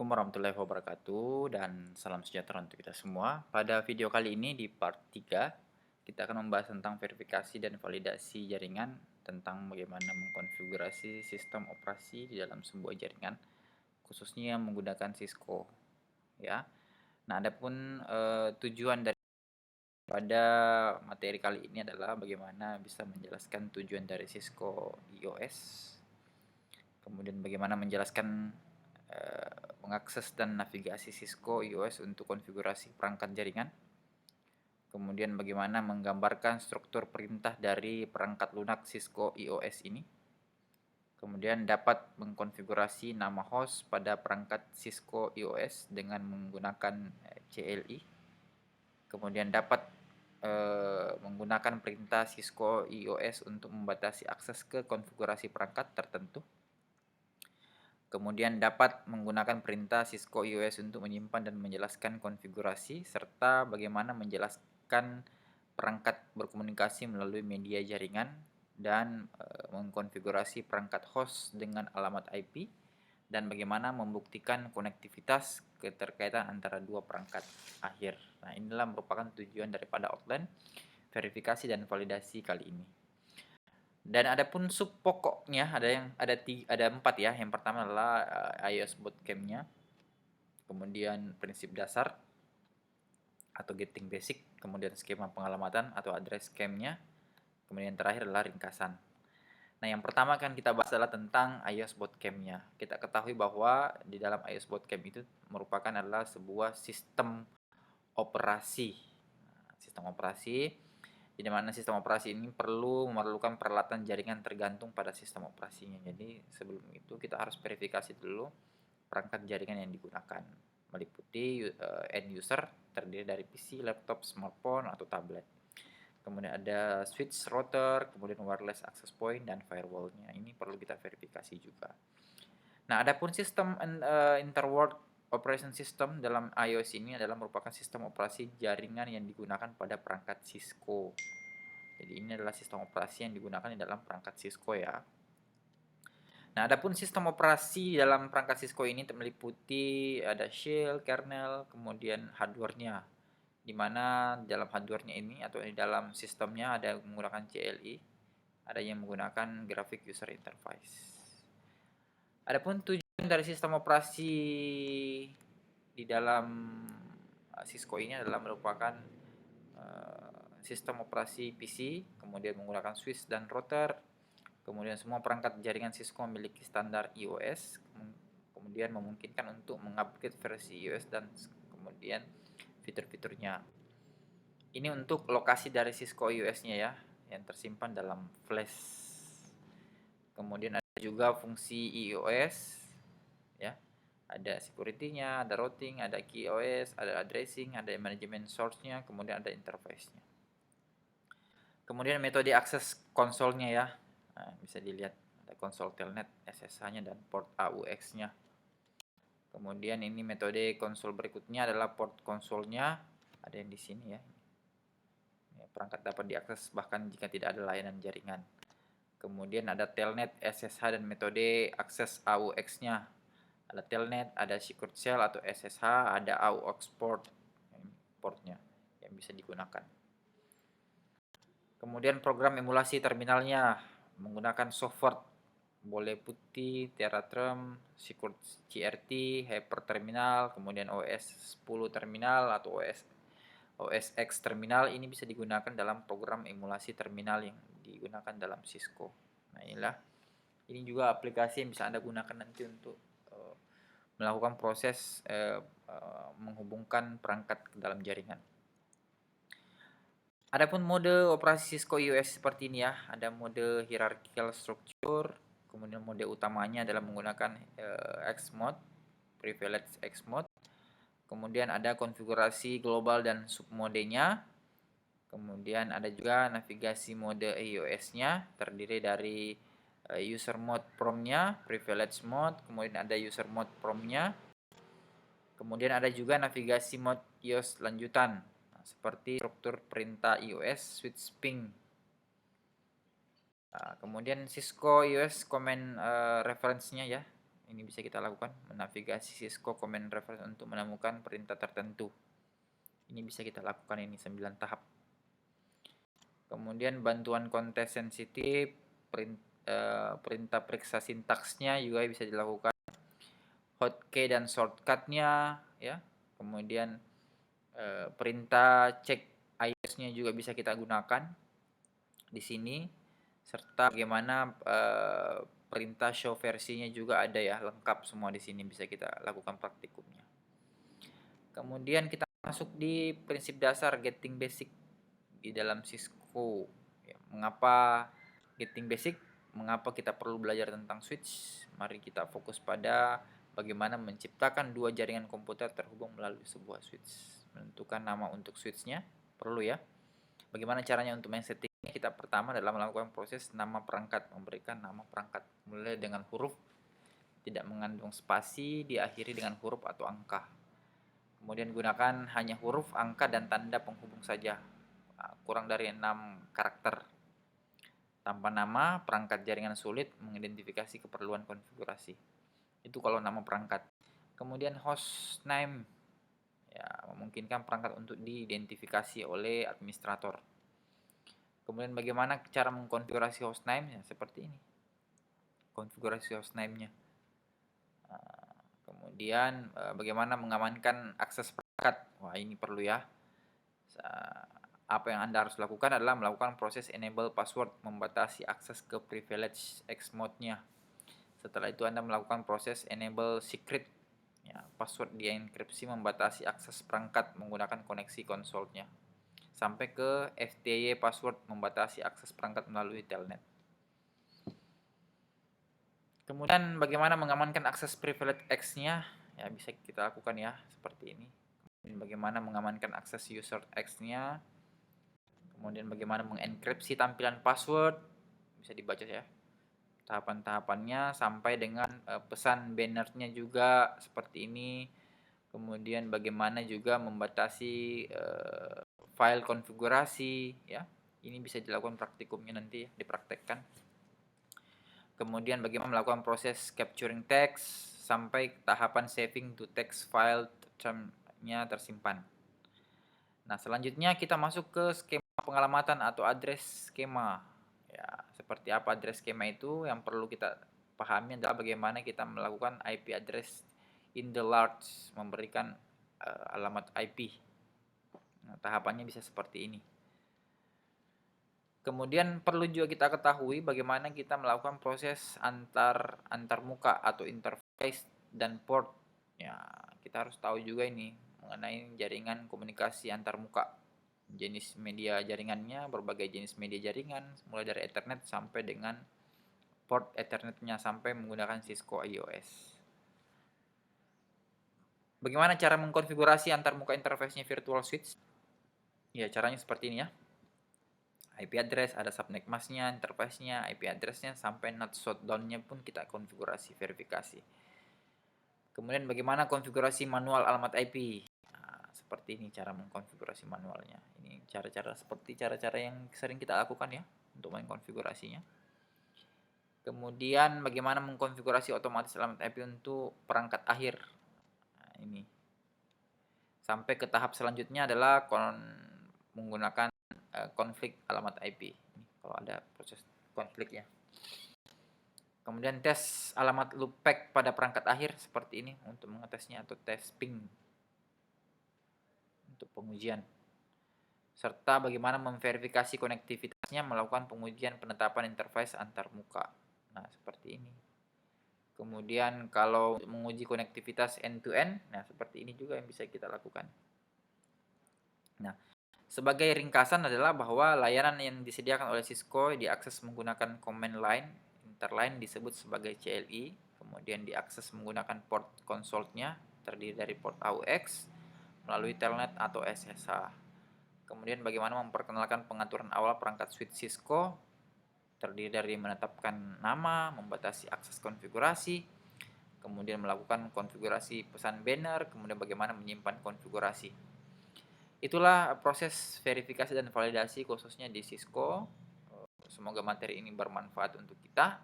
Assalamualaikum warahmatullahi wabarakatuh dan salam sejahtera untuk kita semua. Pada video kali ini di part 3, kita akan membahas tentang verifikasi dan validasi jaringan tentang bagaimana mengkonfigurasi sistem operasi di dalam sebuah jaringan, khususnya menggunakan Cisco, ya. Nah, adapun tujuan dari pada materi kali ini adalah bagaimana bisa menjelaskan tujuan dari Cisco IOS, kemudian bagaimana menjelaskan mengakses dan navigasi Cisco IOS untuk konfigurasi perangkat jaringan, kemudian bagaimana menggambarkan struktur perintah dari perangkat lunak Cisco IOS ini, kemudian dapat mengkonfigurasi nama host pada perangkat Cisco IOS dengan menggunakan CLI, kemudian dapat menggunakan perintah Cisco IOS untuk membatasi akses ke konfigurasi perangkat tertentu. Kemudian dapat menggunakan perintah Cisco IOS untuk menyimpan dan menjelaskan konfigurasi, serta bagaimana menjelaskan perangkat berkomunikasi melalui media jaringan dan mengkonfigurasi perangkat host dengan alamat IP, dan bagaimana membuktikan konektivitas keterkaitan antara dua perangkat akhir. Nah, inilah merupakan tujuan daripada outline, verifikasi, dan validasi kali ini. Dan adapun sub pokoknya ada 4 ya. Yang pertama adalah iOS bootcamp-nya, kemudian prinsip dasar atau getting basic, kemudian skema pengalamatan atau address scheme-nya, kemudian terakhir adalah ringkasan. Nah, yang pertama kan kita bahas adalah tentang iOS bootcamp-nya. Kita ketahui bahwa di dalam iOS bootcamp itu adalah sebuah sistem operasi. Sistem operasi di mana sistem operasi ini memerlukan peralatan jaringan tergantung pada sistem operasinya. Jadi sebelum itu kita harus verifikasi dulu perangkat jaringan yang digunakan, meliputi end user terdiri dari PC, laptop, smartphone, atau tablet. Kemudian ada switch, router, kemudian wireless access point, dan firewall-nya. Ini perlu kita verifikasi juga. Nah, adapun sistem interworld operation system dalam iOS ini adalah merupakan sistem operasi jaringan yang digunakan pada perangkat Cisco. Jadi ini adalah sistem operasi yang digunakan di dalam perangkat Cisco ya. Nah, adapun sistem operasi dalam perangkat Cisco ini meliputi ada shell, kernel, kemudian hardware-nya. Di mana dalam hardware-nya ini atau di dalam sistemnya ada menggunakan CLI, ada yang menggunakan graphic user interface. Adapun tujuan dari sistem operasi di dalam Cisco ini adalah merupakan sistem operasi PC, kemudian menggunakan switch dan router, kemudian semua perangkat jaringan Cisco memiliki standar iOS, kemudian memungkinkan untuk mengupgrade versi iOS dan kemudian fitur-fiturnya. Ini untuk lokasi dari Cisco iOS-nya ya, yang tersimpan dalam flash. Kemudian ada juga fungsi iOS ya. Ada security-nya, ada routing, ada KeyOS, ada addressing, ada management source-nya, kemudian ada interface-nya. Kemudian metode akses konsolnya ya. Nah, bisa dilihat ada konsol telnet, SSH-nya, dan port AUX-nya. Kemudian ini metode konsol berikutnya adalah port konsolnya, ada yang di sini ya. Perangkat dapat diakses bahkan jika tidak ada layanan jaringan. Kemudian ada telnet, SSH, dan metode akses AUX-nya. Ada telnet, ada secret shell atau SSH, ada AUX port, portnya yang bisa digunakan. Kemudian program emulasi terminalnya menggunakan software boleh putih, Teratrum, Secret CRT, Hyper Terminal, kemudian OS 10 terminal atau OS X terminal. Ini bisa digunakan dalam program emulasi terminal yang digunakan dalam Cisco. Nah, ini juga aplikasi yang bisa Anda gunakan nanti untuk melakukan proses menghubungkan perangkat ke dalam jaringan. Adapun mode operasi Cisco IOS seperti ini ya, ada mode hierarchical structure, kemudian mode utamanya adalah menggunakan X mode, privilege X mode, kemudian ada konfigurasi global dan submodenya, kemudian ada juga navigasi mode iOS-nya terdiri dari user mode from-nya, privilege mode, kemudian ada user mode from-nya, kemudian ada juga navigasi mode iOS lanjutan seperti struktur perintah iOS, switch ping. Kemudian Cisco iOS command reference-nya ya, Ini bisa kita lakukan menavigasi Cisco command reference untuk menemukan perintah tertentu. Ini bisa kita lakukan, ini 9 tahap. Kemudian bantuan konteks sensitif, perintah periksa sintaksnya juga bisa dilakukan. Hotkey dan shortcutnya ya. Kemudian perintah cek iOS-nya juga bisa kita gunakan di sini, serta bagaimana perintah show versinya juga ada ya, lengkap semua di sini bisa kita lakukan praktikumnya. Kemudian kita masuk di prinsip dasar getting basic di dalam Cisco. Ya, mengapa getting basic? Mengapa kita perlu belajar tentang switch? Mari kita fokus pada bagaimana menciptakan dua jaringan komputer terhubung melalui sebuah switch. Menentukan nama untuk switchnya perlu ya. Bagaimana caranya untuk men-settingnya? Kita pertama adalah melakukan proses nama perangkat, memberikan nama perangkat mulai dengan huruf, tidak mengandung spasi, diakhiri dengan huruf atau angka. Kemudian gunakan hanya huruf, angka, dan tanda penghubung saja, kurang dari 6 karakter. Tanpa nama, perangkat jaringan sulit mengidentifikasi keperluan konfigurasi. Itu kalau nama perangkat. Kemudian host name, ya, memungkinkan perangkat untuk diidentifikasi oleh administrator. Kemudian bagaimana cara mengkonfigurasi hostname? Ya, seperti ini. Konfigurasi hostname-nya. Kemudian bagaimana mengamankan akses perangkat? Wah, ini perlu ya. Apa yang Anda harus lakukan adalah melakukan proses enable password, membatasi akses ke privilege X mode-nya. Setelah itu Anda melakukan proses enable secret. Ya, password dienkripsi membatasi akses perangkat menggunakan koneksi konsolnya. Sampai ke FTY password membatasi akses perangkat melalui telnet. Kemudian bagaimana mengamankan akses privilege X-nya? Ya, bisa kita lakukan ya, seperti ini. Kemudian bagaimana mengamankan akses user X-nya? Kemudian bagaimana mengenkripsi tampilan password? Bisa dibaca ya. Tahapan-tahapannya sampai dengan pesan bannernya juga seperti ini. Kemudian bagaimana juga membatasi file konfigurasi ya. Ini bisa dilakukan praktikumnya nanti ya, dipraktekkan. Kemudian bagaimana melakukan proses capturing text sampai tahapan saving to text file termnya tersimpan. Nah, selanjutnya kita masuk ke skema pengalamatan atau address skema. Ya, seperti apa address skema itu? Yang perlu kita pahami adalah bagaimana kita melakukan IP address in the large, memberikan alamat IP. Nah, tahapannya bisa seperti ini. Kemudian perlu juga kita ketahui bagaimana kita melakukan proses antar muka atau interface dan port. Ya, kita harus tahu juga ini mengenai jaringan komunikasi antar muka. Jenis media jaringannya, berbagai jenis media jaringan, mulai dari Ethernet sampai dengan port Ethernetnya sampai menggunakan Cisco iOS. Bagaimana cara mengkonfigurasi antar muka interface-nya virtual switch? Ya, caranya seperti ini ya. IP address, ada subnet mask-nya, interface-nya, IP address-nya, sampai NAT shutdown-nya pun kita konfigurasi, verifikasi. Kemudian bagaimana konfigurasi manual alamat IP? Nah, seperti ini cara mengkonfigurasi manualnya. Ini cara-cara seperti cara-cara yang sering kita lakukan ya untuk mengkonfigurasinya. Kemudian bagaimana mengkonfigurasi otomatis alamat IP untuk perangkat akhir. Nah, ini. Sampai ke tahap selanjutnya adalah menggunakan konflik alamat IP. Ini kalau ada proses konflik ya. Kemudian tes alamat loopback pada perangkat akhir seperti ini untuk mengetesnya, atau tes ping untuk pengujian. Serta bagaimana memverifikasi konektivitasnya, melakukan pengujian penetapan interface antar muka. Nah, seperti ini. Kemudian kalau menguji konektivitas end to end, nah seperti ini juga yang bisa kita lakukan. Nah, sebagai ringkasan adalah bahwa layanan yang disediakan oleh Cisco diakses menggunakan command line, interline disebut sebagai CLI, kemudian diakses menggunakan port console-nya terdiri dari port AUX melalui telnet atau SSH. Kemudian bagaimana memperkenalkan pengaturan awal perangkat switch Cisco terdiri dari menetapkan nama, membatasi akses konfigurasi, kemudian melakukan konfigurasi pesan banner, kemudian bagaimana menyimpan konfigurasi. Itulah proses verifikasi dan validasi khususnya di Cisco. Semoga materi ini bermanfaat untuk kita.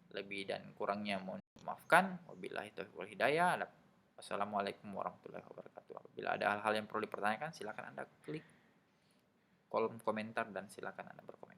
Lebih dan kurangnya mohon maafkan. Wabillahi taufiq wal hidayah. Wassalamualaikum warahmatullahi wabarakatuh. Apabila ada hal-hal yang perlu dipertanyakan, silakan Anda klik kolom komentar dan silakan Anda berkomentar.